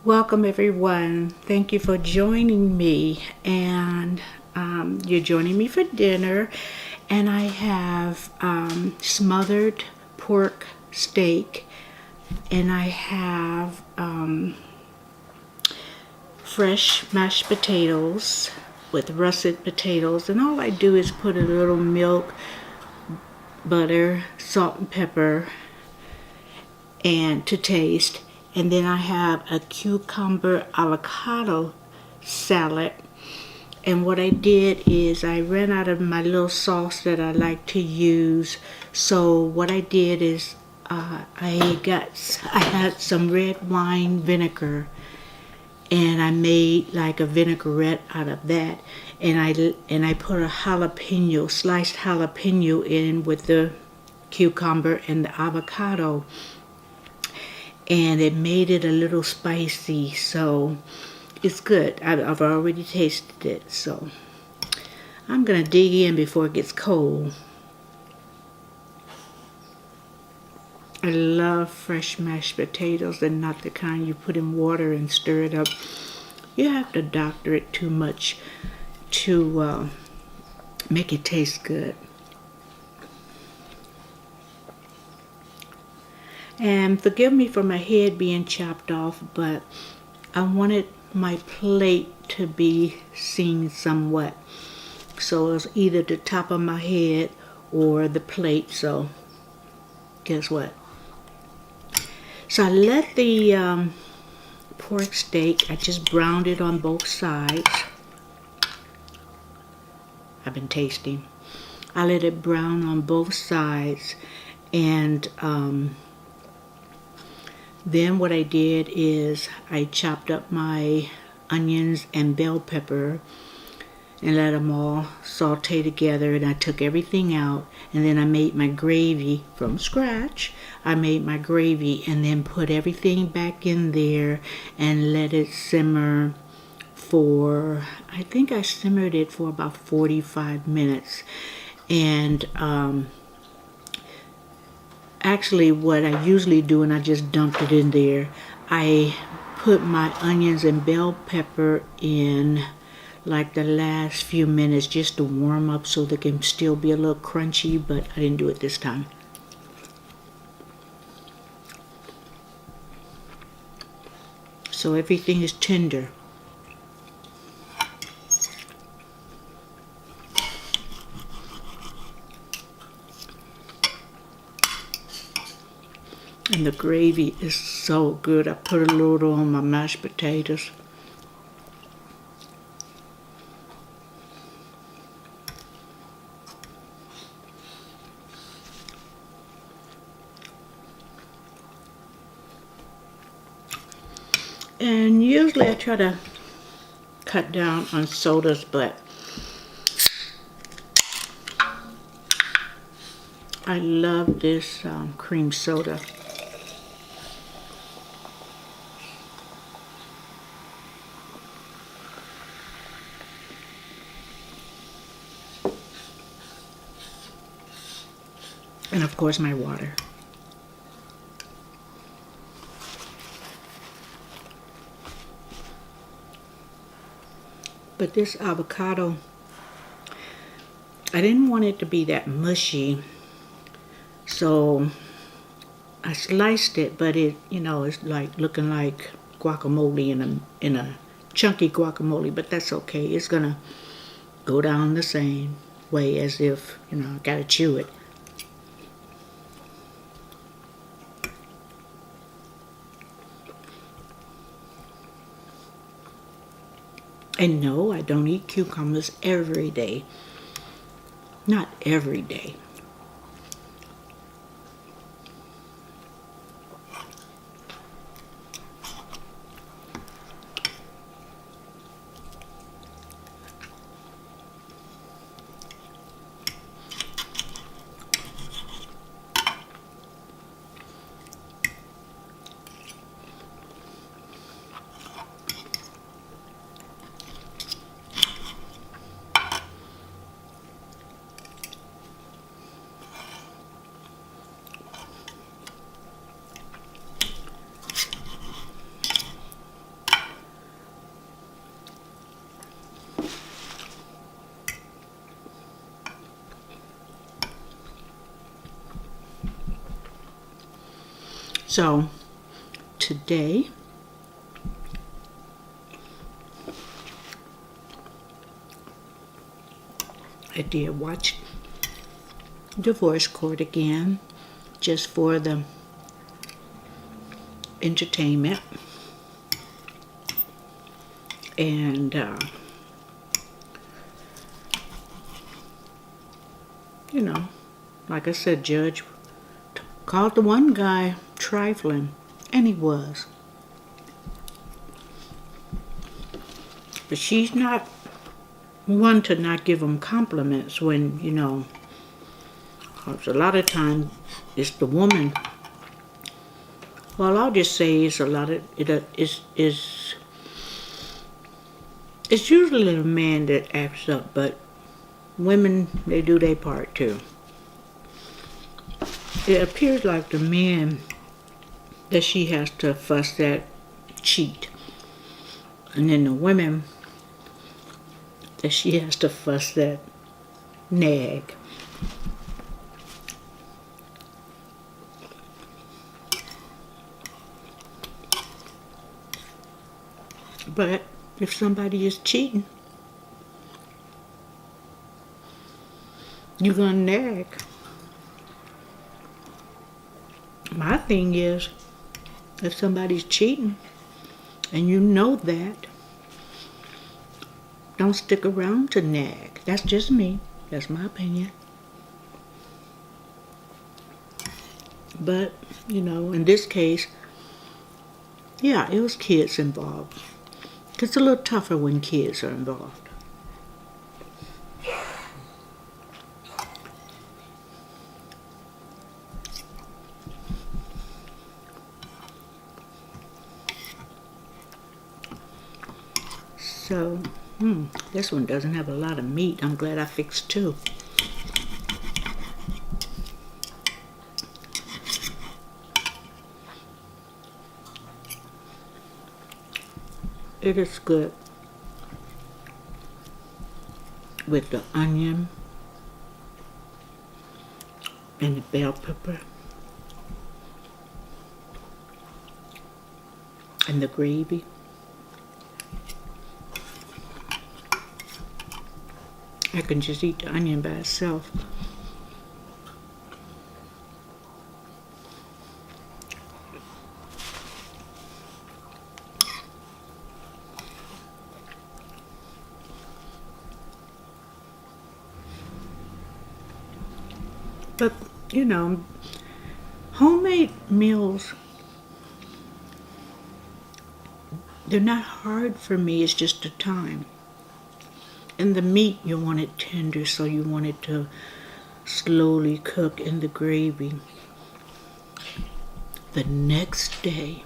Welcome everyone. Thank you for joining me, and you're joining me for dinner, and I have smothered pork steak, and I have fresh mashed potatoes with russet potatoes, and all I do is put a little milk, butter, salt and pepper, and to taste. And then I have a cucumber avocado salad. And what I did is I ran out of my little sauce that I like to use. So what I did is I had some red wine vinegar, and I made like a vinaigrette out of that. And I put a jalapeno, sliced jalapeno in with the cucumber and the avocado. And it made it a little spicy, so it's good. I've already tasted it, so I'm gonna dig in before it gets cold. I love fresh mashed potatoes, and not the kind you put in water and stir it up. You have to doctor it too much to make it taste good. And forgive me for my head being chopped off, but I wanted my plate to be seen somewhat. So it was either the top of my head or the plate, so guess what? So I let the pork steak, I just browned it on both sides. I've been tasting. I let it brown on both sides, and then what I did is I chopped up my onions and bell pepper and let them all saute together, and I took everything out, and then I made my gravy from scratch. I made my gravy and then put everything back in there and let it simmer for, I think I simmered it for about 45 minutes. And actually what I usually do, and I just dumped it in there, I put my onions and bell pepper in like the last few minutes just to warm up so they can still be a little crunchy, but I didn't do it this time. So everything is tender. And the gravy is so good. I put a little on my mashed potatoes. And usually I try to cut down on sodas, but I love this cream soda. And of course my water. But this avocado, I didn't want it to be that mushy, so I sliced it, but it, it's like looking like guacamole in a chunky guacamole, but that's okay. It's gonna go down the same way as if, I gotta chew it. And no, I don't eat cucumbers every day. Not every day. So today I did watch Divorce Court again, just for the entertainment. And you know, like I said, Judge called the one guy trifling, and he was. But she's not one to not give him compliments when, you know, 'cause a lot of times it's the woman. Well, I'll just say it's a lot of it's usually the man that acts up, but women, they do their part too. It appears like the men that she has to fuss at cheat, and then the women that she has to fuss at nag. But if somebody is cheating, you're gonna nag. My thing is, if somebody's cheating and you know that, don't stick around to nag. That's just me. That's my opinion. But, you know, in this case, yeah, it was kids involved. It's a little tougher when kids are involved. So, this one doesn't have a lot of meat. I'm glad I fixed two. It is good with the onion and the bell pepper and the gravy. I can just eat the onion by itself. But, you know, homemade meals, they're not hard for me. It's just the time. And the meat, you want it tender, so you want it to slowly cook in the gravy. The next day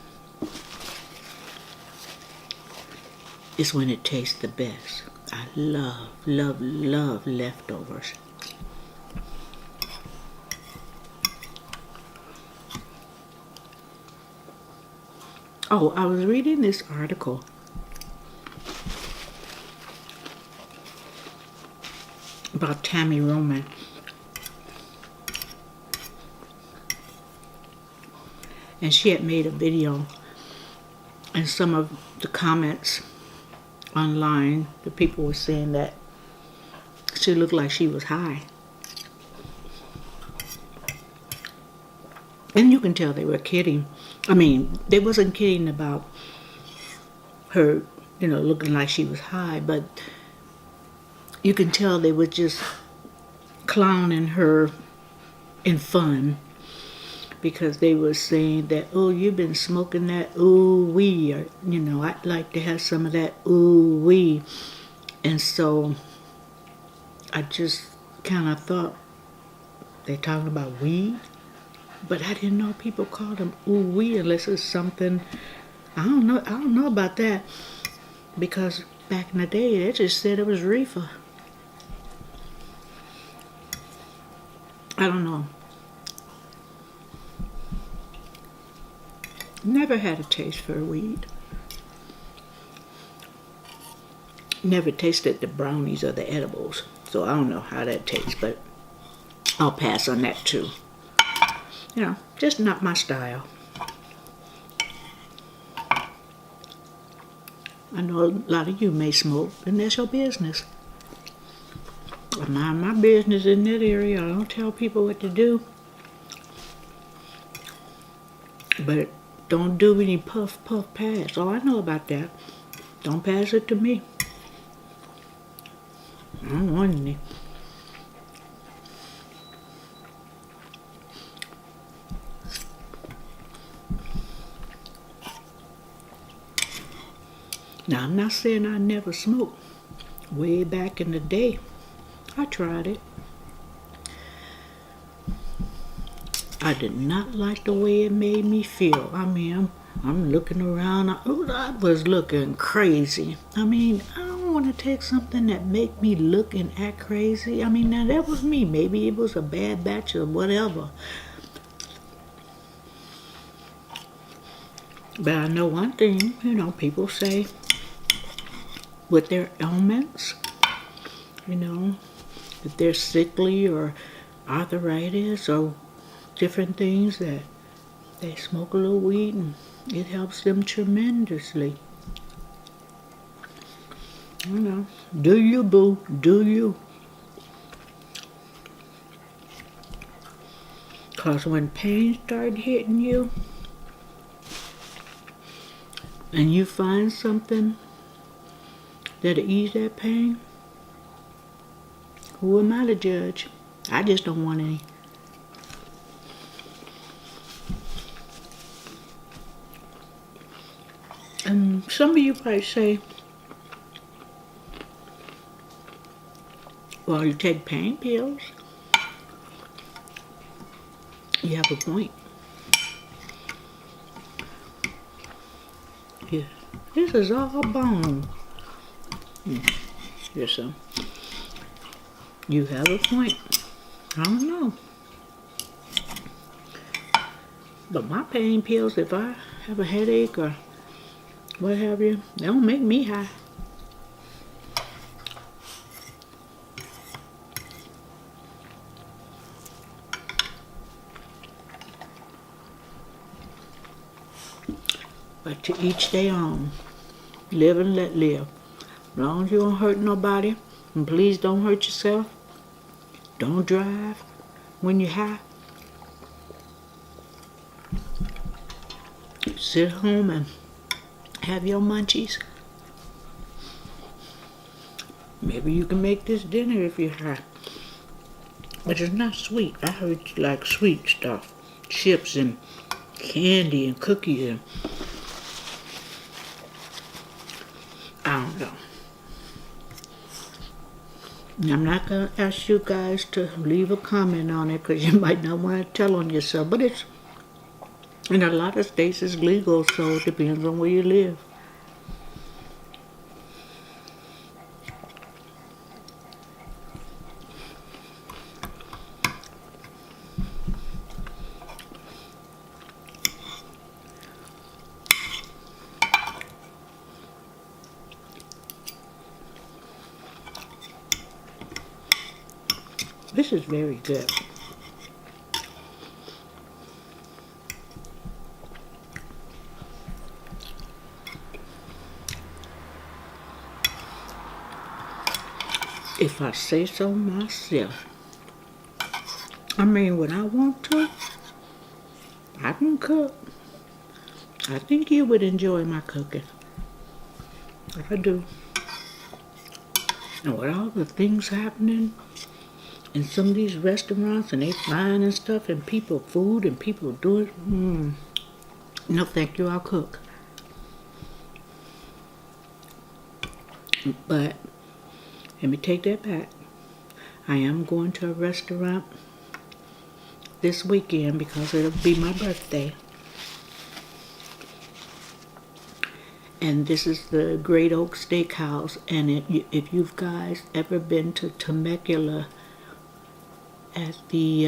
is when it tastes the best. I love, love, love leftovers. Oh, I was reading this article about Tammy Roman. And she had made a video, and some of the comments online, the people were saying that she looked like she was high. And you can tell they were kidding. I mean, they wasn't kidding about her, you know, looking like she was high, but you can tell they were just clowning her in fun, because they were saying that, oh, you've been smoking that ooh-wee, or, you know, I'd like to have some of that ooh-wee. And so I just kind of thought, they're talking about weed? But I didn't know people called them ooh-wee unless it's something, I don't know about that, because back in the day, they just said it was reefer. I don't know. Never had a taste for weed. Never tasted the brownies or the edibles, so I don't know how that tastes, but I'll pass on that too. You know, just not my style. I know a lot of you may smoke, and that's your business. I mind my business in that area. I don't tell people what to do. But don't do any puff pass. Oh, I know about that. Don't pass it to me. I don't want any. Now, I'm not saying I never smoked. Way back in the day, I tried it. I did not like the way it made me feel. I mean, I'm looking around. I was looking crazy. I mean, I don't want to take something that make me look and act crazy. I mean, now that was me. Maybe it was a bad batch or whatever. But I know one thing, people say with their ailments, if they're sickly or arthritis or different things, that they smoke a little weed and it helps them tremendously. Do you, boo? Do you? Because when pain started hitting you and you find something that'll ease that pain, who am I to judge? I just don't want any. And some of you might say, well, you take pain pills. You have a point. Yeah. This is all bone. Here's some. You have a point. I don't know. But my pain pills, if I have a headache or what have you, they don't make me high. But to each their own. Live and let live. As long as you don't hurt nobody, and please don't hurt yourself. Don't drive when you're high. Sit home and have your munchies. Maybe you can make this dinner if you're high. But it's not sweet. I heard you like sweet stuff. Chips and candy and cookies and I don't know. I'm not going to ask you guys to leave a comment on it because you might not want to tell on yourself. But it's, in a lot of states, it's legal, so it depends on where you live. This is very good. If I say so myself. I mean, when I want to, I can cook. I think you would enjoy my cooking. I do. And with all the things happening in some of these restaurants, and they flying and stuff, and people food, and people doing, no thank you, I'll cook. But, let me take that back. I am going to a restaurant this weekend because it'll be my birthday. And this is the Great Oak Steakhouse, and if you guys ever been to Temecula, at the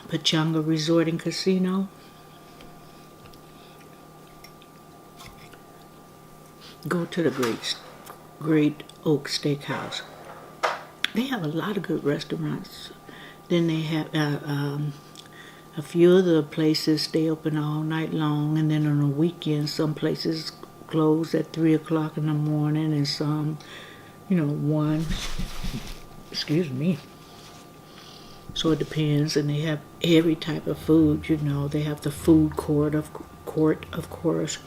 Pechanga Resort and Casino, go to the Great Oak Steakhouse. They have a lot of good restaurants. Then they have a few of the places stay open all night long, and then on the weekends some places close at 3 o'clock in the morning, and some, 1. Excuse me. So it depends, and they have every type of food. They have the food court, of course.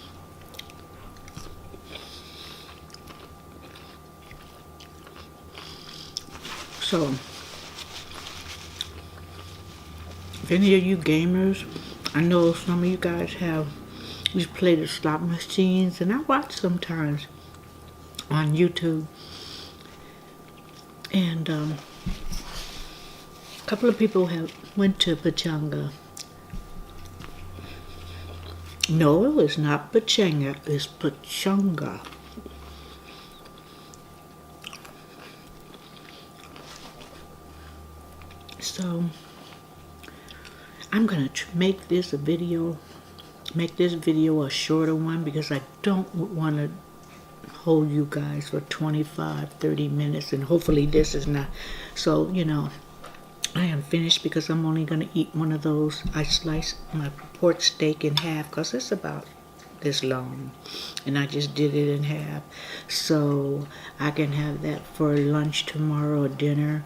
So, if any of you gamers, I know some of you guys we play the slot machines, and I watch sometimes on YouTube. And a couple of people went to Pachanga. No, it's not Pachanga, it's Pachanga. So I'm gonna make this video a shorter one, because I don't want to hold you guys for 25-30 minutes, and hopefully this is not. So I am finished, because I'm only gonna eat one of those. I sliced my pork steak in half because it's about this long, and I just did it in half, so I can have that for lunch tomorrow or dinner.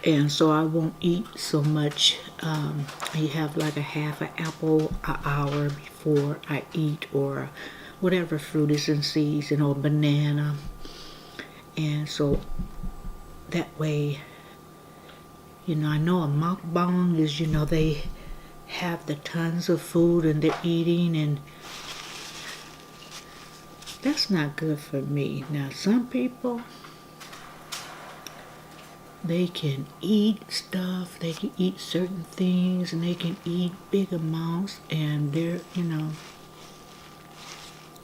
And so I won't eat so much. I have like a half an apple an hour before I eat, or whatever fruit is in season, or banana. And so that way, I know a mukbang is, they have the tons of food and they're eating, and that's not good for me. Now, some people, they can eat stuff, they can eat certain things, and they can eat big amounts, and they're,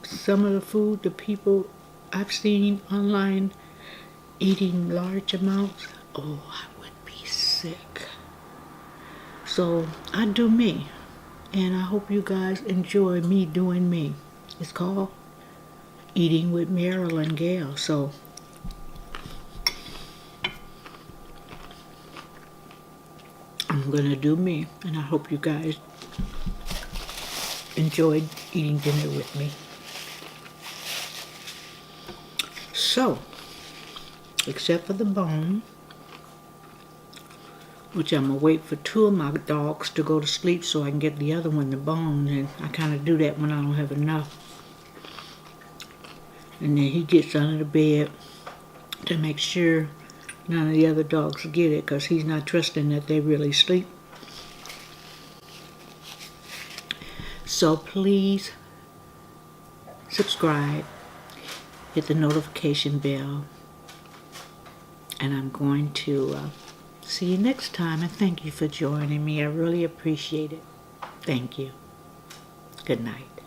some of the food, the people I've seen online eating large amounts, oh, I would be sick. So I do me, and I hope you guys enjoy me doing me. It's called Eating with Meryl and Gail. So I'm gonna do me, and I hope you guys enjoyed eating dinner with me. So, except for the bone, which I'm gonna wait for 2 of my dogs to go to sleep so I can get the other one the bone, and I kind of do that when I don't have enough. And then he gets under the bed to make sure none of the other dogs get it, because he's not trusting that they really sleep. So please subscribe, hit the notification bell, and I'm going to see you next time, and thank you for joining me. I really appreciate it. Thank you. Good night.